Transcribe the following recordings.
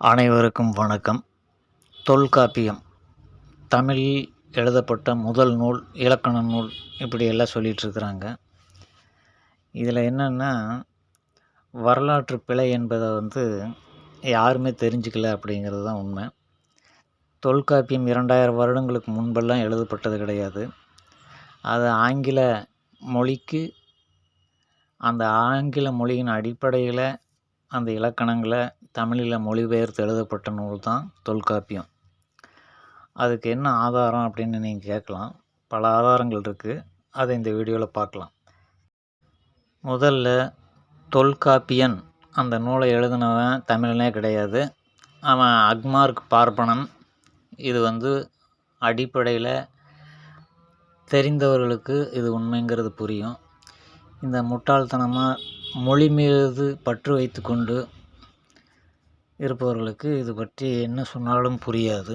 அனைவருக்கும் வணக்கம். தொல்காப்பியம் தமிழில் எழுதப்பட்ட முதல் நூல், இலக்கண நூல், இப்படி எல்லாம் சொல்லிகிட்ருக்குறாங்க. இதில் என்னென்னா, வரலாற்று பிழை என்பதை யாருமே தெரிஞ்சுக்கல அப்படிங்கிறது தான் உண்மை. தொல்காப்பியம் 2000 வருடங்களுக்கு முன்பெல்லாம் எழுதப்பட்டது கிடையாது. அது ஆங்கில மொழிக்கு, அந்த ஆங்கில மொழியின் அடிப்படையில் அந்த இலக்கணங்களை தமிழில் மொழிபெயர்த்து எழுதப்பட்ட நூல் தான் தொல்காப்பியம். அதுக்கு என்ன ஆதாரம் அப்படின்னு நீங்கள் கேட்கலாம். பல ஆதாரங்கள் இருக்குது. அதை இந்த வீடியோவில் பார்க்கலாம். முதல்ல, தொல்காப்பியன் அந்த நூலை எழுதினவன் தமிழனே கிடையாது. அவன் அக்மார்க் பார்ப்பனன். இது அடிப்படையில் தெரிந்தவர்களுக்கு இது உண்மைங்கிறது புரியும். இந்த முட்டாள்தனமாக மொழி மீது பற்று வைத்து கொண்டு இருப்பவர்களுக்கு இது பற்றி என்ன சொன்னாலும் புரியாது.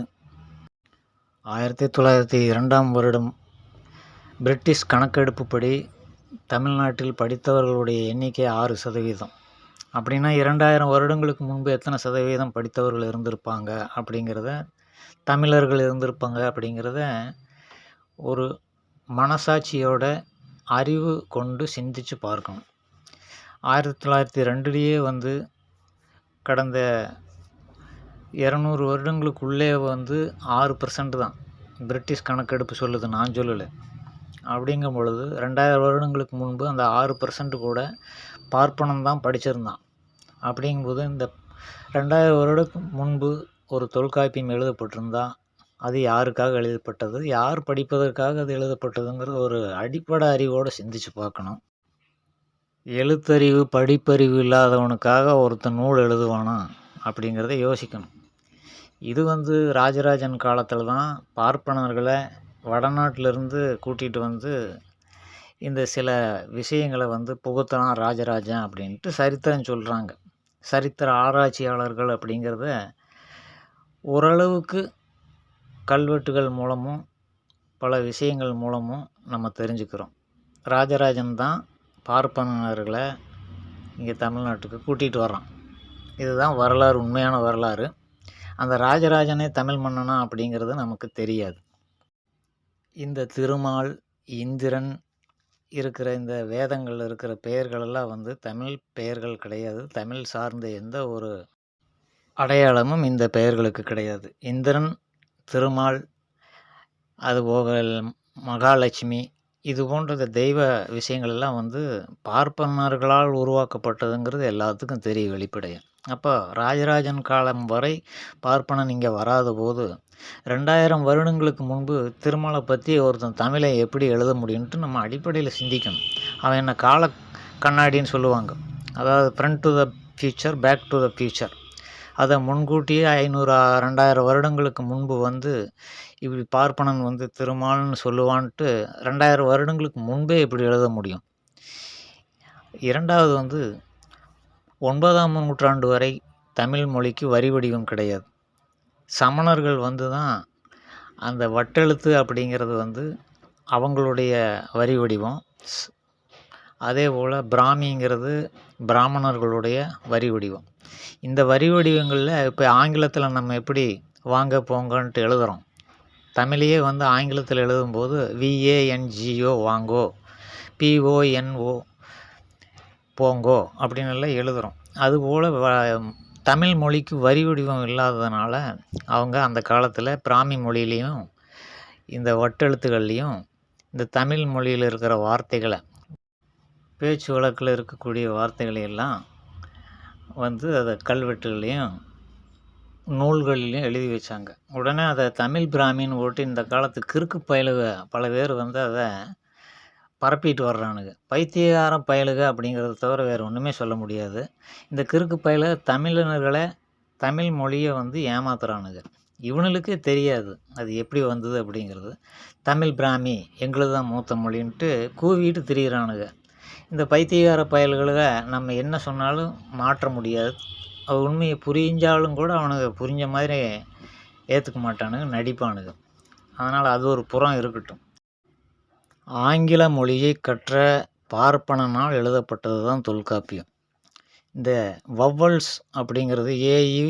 1902 வருடம் பிரிட்டிஷ் கணக்கெடுப்புப்படி தமிழ்நாட்டில் படித்தவர்களுடைய எண்ணிக்கை 6%. அப்படின்னா 2000 வருடங்களுக்கு முன்பு எத்தனை சதவீதம் படித்தவர்கள் இருந்திருப்பாங்க அப்படிங்கிறத, தமிழர்கள் இருந்திருப்பாங்க அப்படிங்கிறத ஒரு மனசாட்சியோட அறிவு கொண்டு சிந்தித்து பார்க்கணும். 1902லேயே கடந்த 200 வருடங்களுக்குள்ளே 6% தான் பிரிட்டிஷ் கணக்கெடுப்பு சொல்லுது, நான் சொல்லலை. அப்படிங்கும் பொழுது 2000 வருடங்களுக்கு முன்பு அந்த 6% கூட பார்ப்பனம் தான் படிச்சிருந்தான். அப்படிங்கும்போது இந்த 2000 வருடத்துக்கு முன்பு ஒரு தொல்காப்பியம் எழுதப்பட்டிருந்தா அது யாருக்காக எழுதப்பட்டது, யார் படிப்பதற்காக அது எழுதப்பட்டதுங்கிறது ஒரு அடிப்படை அறிவோடு சிந்திச்சு பார்க்கணும். எழுத்தறிவு படிப்பறிவு இல்லாதவனுக்காக ஒருத்தன் நூல் எழுதுவானா அப்படிங்கிறத யோசிக்கணும். இது ராஜராஜன் காலத்தில் தான் பார்ப்பனர்களை வடநாட்டிலிருந்து கூட்டிகிட்டு இந்த சில விஷயங்களை புகுத்தலாம் ராஜராஜன் அப்படின்ட்டு சரித்திரம் சொல்கிறாங்க. சரித்திர ஆராய்ச்சியாளர்கள் அப்படிங்கிறத ஓரளவுக்கு கல்வெட்டுகள் மூலமும் பல விஷயங்கள் மூலமும் நம்ம தெரிஞ்சுக்கிறோம். ராஜராஜன் தான் பார்ப்பனர்களை இங்கே தமிழ்நாட்டுக்கு கூட்டிகிட்டு வர்றான். இதுதான் வரலாறு, உண்மையான வரலாறு. அந்த ராஜராஜனே தமிழ் மன்னனா அப்படிங்கிறது நமக்கு தெரியாது. இந்த திருமால், இந்திரன் இருக்கிற இந்த வேதங்கள் இருக்கிற பெயர்களெல்லாம் தமிழ் பெயர்கள் கிடையாது. தமிழ் சார்ந்த எந்த ஒரு அடையாளமும் இந்த பெயர்களுக்கு கிடையாது. இந்திரன், திருமால், அதுபோக மகாலட்சுமி, இது போன்ற தெய்வ விஷயங்கள் எல்லாம் பார்ப்பனர்களால் உருவாக்கப்பட்டதுங்கிறது எல்லாத்துக்கும் தெரியும் வெளிப்படையாக. அப்போ ராஜராஜன் காலம் வரை பார்ப்பனன் இங்கே வராத போது 2000 வருடங்களுக்கு முன்பு திருமலை பற்றி ஒருத்தன் தமிழை எப்படி எழுத முடியும்ட்டு நம்ம அடிப்படையில் சிந்திக்கணும். அவன் என்ன கால கண்ணாடின்னு சொல்லுவாங்க. அதாவது front to the future, back to the future. அதை முன்கூட்டியே 2000 வருடங்களுக்கு முன்பு இப்படி பார்ப்பனன் திருமால்னு சொல்லுவான்ட்டு 2000 வருடங்களுக்கு முன்பே இப்படி எழுத முடியும். இரண்டாவது 9ஆம் நூற்றாண்டு வரை தமிழ் மொழிக்கு வரி வடிவம் கிடையாது. சமணர்கள் தான் அந்த வட்டெழுத்து அப்படிங்கிறது அவங்களுடைய வரி வடிவம். அதே போல் பிராமிங்கிறது பிராமணர்களுடைய வரி வடிவம். இந்த வரி வடிவங்களில் இப்போ ஆங்கிலத்தில் நம்ம எப்படி வாங்க போங்கன்ட்டு எழுதுகிறோம், தமிழையே ஆங்கிலத்தில் எழுதும்போது VANGO வாங்கோ, PONO போங்கோ அப்படின்னு எல்லாம் எழுதுகிறோம். அதுபோல் தமிழ் மொழிக்கு வரி வடிவம் இல்லாததுனால அவங்க அந்த காலத்தில் பிராமி மொழியிலையும் இந்த வட்டெழுத்துக்கள்லேயும் இந்த தமிழ் மொழியில் இருக்கிற வார்த்தைகளை, பேச்சு வழக்கில் இருக்கக்கூடிய வார்த்தைகளை எல்லாம் அதை கல்வெட்டுகளையும் நூல்களிலையும் எழுதி வச்சாங்க. உடனே அதை தமிழ் பிராமின்னு போட்டு இந்த காலத்து கிறுக்கு பயலுக பல பேர் அதை பரப்பிட்டு வர்றானுங்க. பைத்தியகாரம் பயலுக அப்படிங்கிறத தவிர வேறு ஒன்றுமே சொல்ல முடியாது. இந்த கிறுக்கு பயலுக தமிழர்களை, தமிழ் மொழியை ஏமாத்துறானுங்க. இவனுங்களுக்கே தெரியாது அது எப்படி வந்தது அப்படிங்கிறது. தமிழ் பிராமி எங்களுக்கு தான் மூத்த மொழின்ட்டு கூவிட்டு திரியிறானுங்க. இந்த பைத்தியகார பயல்களை நம்ம என்ன சொன்னாலும் மாற்ற முடியாது. உண்மையை புரிஞ்சாலும் கூட அவனுக்கு புரிஞ்ச மாதிரி ஏற்றுக்க மாட்டானுங்க, நடிப்பானுங்க. அதனால் அது ஒரு புறம் இருக்கட்டும். ஆங்கில மொழியை கற்ற பார்ப்பனனால் எழுதப்பட்டது தான் தொல்காப்பியம். இந்த வவ்வல்ஸ் அப்படிங்கிறது AE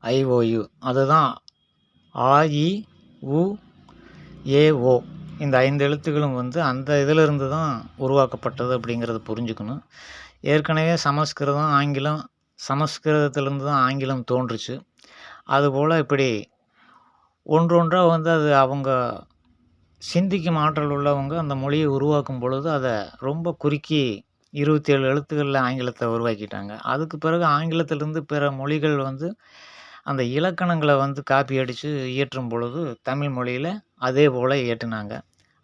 ஐஓயு, அதுதான் AIUAO. இந்த 5 எழுத்துக்களும் வந்து அந்த இதிலிருந்து தான் உருவாக்கப்பட்டது அப்படிங்கிறத புரிஞ்சுக்கணும். ஏற்கனவே சமஸ்கிருதத்திலிருந்து தான் ஆங்கிலம் தோன்றுச்சு. அதுபோல் இப்படி ஒன்றொன்றா வந்து அது அவங்க சிந்திக்கும் ஆற்றல் உள்ளவங்க அந்த மொழியை உருவாக்கும் பொழுது அதை ரொம்ப குறுக்கி 27 எழுத்துக்களில் ஆங்கிலத்தை உருவாக்கிட்டாங்க. அதுக்கு பிறகு ஆங்கிலத்திலிருந்து பிற மொழிகள் வந்து அந்த இலக்கணங்களை வந்து காப்பி அடித்து இயற்றும் பொழுது தமிழ் மொழியில் அதே போல் இயற்றினாங்க.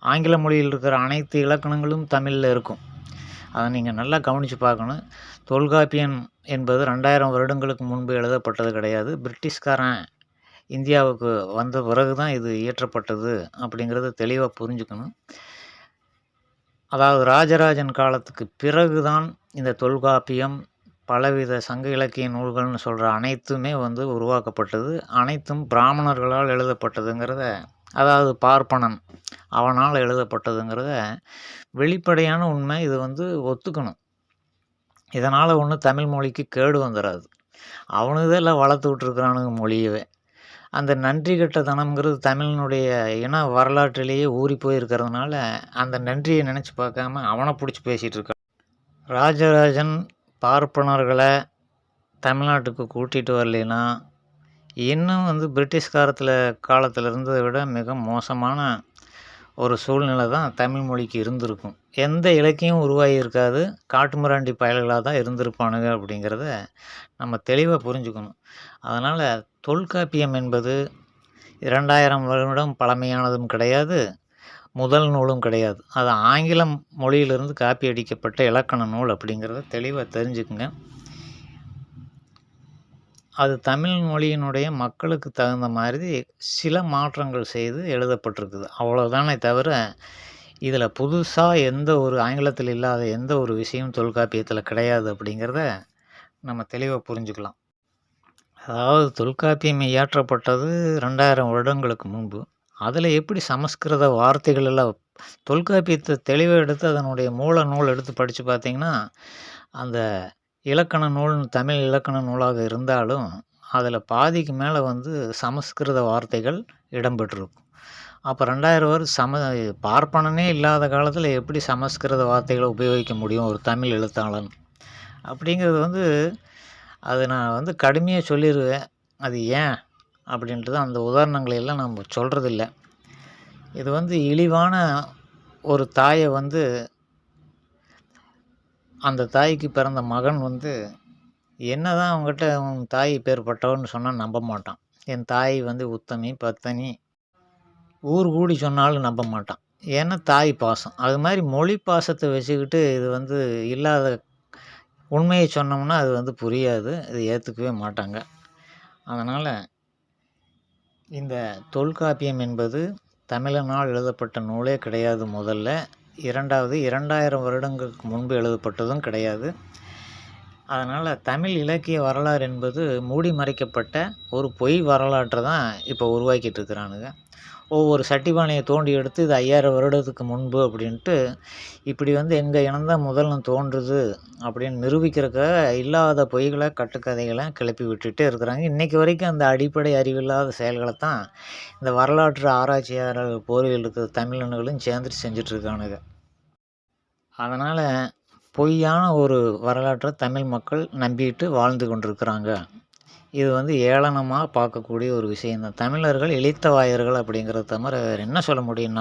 ஆங்கில மொழியில் இருக்கிற அனைத்து இலக்கணங்களும் தமிழில் இருக்கும். அதை நீங்கள் நல்லா கவனித்து பார்க்கணும். தொல்காப்பியம் என்பது 2000 வருடங்களுக்கு முன்பு எழுதப்பட்டது கிடையாது. பிரிட்டிஷ்காரன் இந்தியாவுக்கு வந்த பிறகு தான் இது இயற்றப்பட்டது அப்படிங்கிறத தெளிவாக புரிஞ்சுக்கணும். அதாவது ராஜராஜன் காலத்துக்கு பிறகு தான் இந்த தொல்காப்பியம், பலவித சங்க இலக்கிய நூல்கள்னு சொல்கிற அனைத்துமே வந்து உருவாக்கப்பட்டது. அனைத்தும் பிராமணர்களால் எழுதப்பட்டதுங்கிறத, அதாவது பார்ப்பனன் அவனால் எழுதப்பட்டதுங்கிறத வெளிப்படையான உண்மை. இது வந்து ஒத்துக்கணும். இதனால் ஒன்றும் தமிழ் மொழிக்கு கேடு வந்துடாது. அவனுதெல்லாம் வளர்த்து விட்டுருக்குறானுங்க மொழியவே. அந்த நன்றி கெட்ட தனம்ங்கிறது தமிழனுடைய இன வரலாற்றிலேயே ஊறி போயிருக்கிறதுனால அந்த நன்றியை நினச்சி பார்க்காம அவனை பிடிச்சி பேசிகிட்டு இருக்கான். ராஜராஜன் பார்ப்பனர்களை தமிழ்நாட்டுக்கு கூட்டிகிட்டு வரலைன்னா இன்னும் வந்து பிரிட்டிஷ்காரத்தில் காலத்தில் இருந்ததை விட மிக மோசமான ஒரு சூழ்நிலை தான் தமிழ் மொழிக்கு இருந்திருக்கும். எந்த இலக்கியம் உருவாகி இருக்காது, காட்டுமிராண்டி பயல்களாக தான் இருந்திருப்பானுங்க அப்படிங்கிறத நம்ம தெளிவாக புரிஞ்சுக்கணும். அதனால் தொல்காப்பியம் என்பது 2000 வருடம் பழமையானதும் கிடையாது, முதல் நூலும் கிடையாது. அது ஆங்கிலம் மொழியிலிருந்து காப்பி அடிக்கப்பட்ட இலக்கண நூல் அப்படிங்கிறத தெளிவாக தெரிஞ்சுக்குங்க. அது தமிழ் மொழியினுடைய மக்களுக்கு தகுந்த மாதிரி சில மாற்றங்கள் செய்து எழுதப்பட்டிருக்குது, அவ்வளோதானே தவிர இதில் புதுசாக எந்த ஒரு ஆங்கிலத்தில் இல்லாத எந்த ஒரு விஷயம் தொல்காப்பியத்தில் கிடையாது அப்படிங்கிறத நம்ம தெளிவாக புரிஞ்சுக்கலாம். அதாவது தொல்காப்பியம் இயற்றப்பட்டது 2000 வருடங்களுக்கு முன்பு. அதில் எப்படி சமஸ்கிருத வார்த்தைகள் எல்லாம் தொல்காப்பியத்தை தெளிவாக எடுத்து அதனுடைய மூல நூல் எடுத்து படித்து பார்த்திங்கன்னா, அந்த இலக்கண நூல் தமிழ் இலக்கண நூலாக இருந்தாலும் அதில் பாதிக்கு மேலே வந்து சமஸ்கிருத வார்த்தைகள் இடம்பெற்றிருக்கும். அப்போ 2000 வருடம் பார்ப்பனனே இல்லாத காலத்தில் எப்படி சமஸ்கிருத வார்த்தைகளை உபயோகிக்க முடியும் ஒரு தமிழ் எழுத்தாளன் அப்படிங்கிறது வந்து அது நான் வந்து கடுமையாக சொல்லிடுவேன். அது ஏன் அப்படின்ட்டு தான் அந்த உதாரணங்களை எல்லாம் நம்ம சொல்கிறதில்ல. இது வந்து இழிவான ஒரு தாயை வந்து அந்த தாய்க்கு பிறந்த மகன் வந்து என்ன தான் அவங்ககிட்ட உன் தாய் பேர்பட்டவன்னு சொன்னால் நம்ப மாட்டான். என் தாய் வந்து உத்தமி பத்தனி ஊர் கூடி சொன்னாலும் நம்ப மாட்டான். ஏன்னா தாய் பாசம். அது மாதிரி மொழி பாசத்தை வச்சுக்கிட்டு இது வந்து இல்லாத உண்மையை சொன்னோம்னா அது வந்து புரியாது, இது ஏற்றுக்கவே மாட்டாங்க. அதனால் இந்த தொல்காப்பியம் என்பது தமிழனால் எழுதப்பட்ட நூலே கிடையாது. முதல்ல. இரண்டாவது 2000 வருடங்களுக்கு முன்பு எழுதப்பட்டதும் கிடையாது. அதனால் தமிழ் இலக்கிய வரலாறு என்பது மூடி மறைக்கப்பட்ட ஒரு பொய் வரலாற்றை தான் இப்போ உருவாக்கிட்டு இருக்கிறானுங்க. ஒவ்வொரு சட்டிபானையை தோண்டி எடுத்து இது 5000 வருடத்துக்கு முன்பு அப்படின்ட்டு இப்படி வந்து எங்கள் இனம்தான் முதல்ல தோன்றுது அப்படின்னு நிரூபிக்கிறதுக்காக இல்லாத பொய்களை கட்டுக்கதைகளை கிளப்பி விட்டுட்டே இருக்கிறாங்க. இன்றைக்கி வரைக்கும் அந்த அடிப்படை அறிவில்லாத செயல்களை தான் இந்த வரலாற்று ஆராய்ச்சியாளர்கள் போர்வையில் இருக்கிற தமிழர்களும் சேர்ந்துட்டு செஞ்சிட்ருக்கானுங்க. அதனால் பொய்யான ஒரு வரலாற்றை தமிழ் மக்கள் நம்பிட்டு வாழ்ந்து கொண்டிருக்கிறாங்க. இது வந்து ஏளனமாக பார்க்கக்கூடிய ஒரு விஷயந்தான். தமிழர்கள் இளித்தவாயர்கள் அப்படிங்கிறத தவிர வேறு என்ன சொல்ல முடியும்?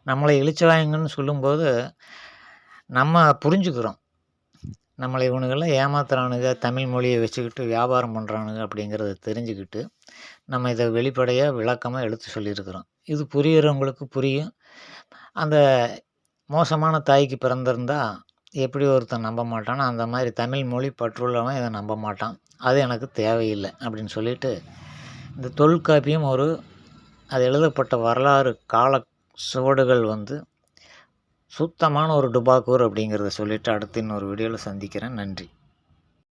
நம்மளை இளிச்சவாயங்கன்னு சொல்லும்போது நம்ம புரிஞ்சுக்கிறோம், நம்மளை இவனுங்கெல்லாம் ஏமாத்துறானுங்க, தமிழ் மொழியை வச்சுக்கிட்டு வியாபாரம் பண்ணுறானுங்க அப்படிங்கிறத தெரிஞ்சுக்கிட்டு நம்ம இதை வெளிப்படையாக விளக்கமாக எடுத்து சொல்லியிருக்கிறோம். இது புரிகிறவங்களுக்கு புரியும். அந்த மோசமான தாய்க்கு பிறந்திருந்தா எப்படி ஒருத்தன் நம்ப மாட்டானோ அந்த மாதிரி தமிழ் மொழி பற்றுள்ளவன் இதை நம்ப மாட்டான். அது எனக்கு தேவையில்லை அப்படின்னு சொல்லிட்டு இந்த தொல்காப்பியம் அது எழுதப்பட்ட வரலாறு கால சுவடுகள் வந்து சுத்தமான ஒரு டுபாக்கூர் அப்படிங்கிறத சொல்லிவிட்டு அடுத்து இன்னொரு வீடியோவில் சந்திக்கிறேன். நன்றி.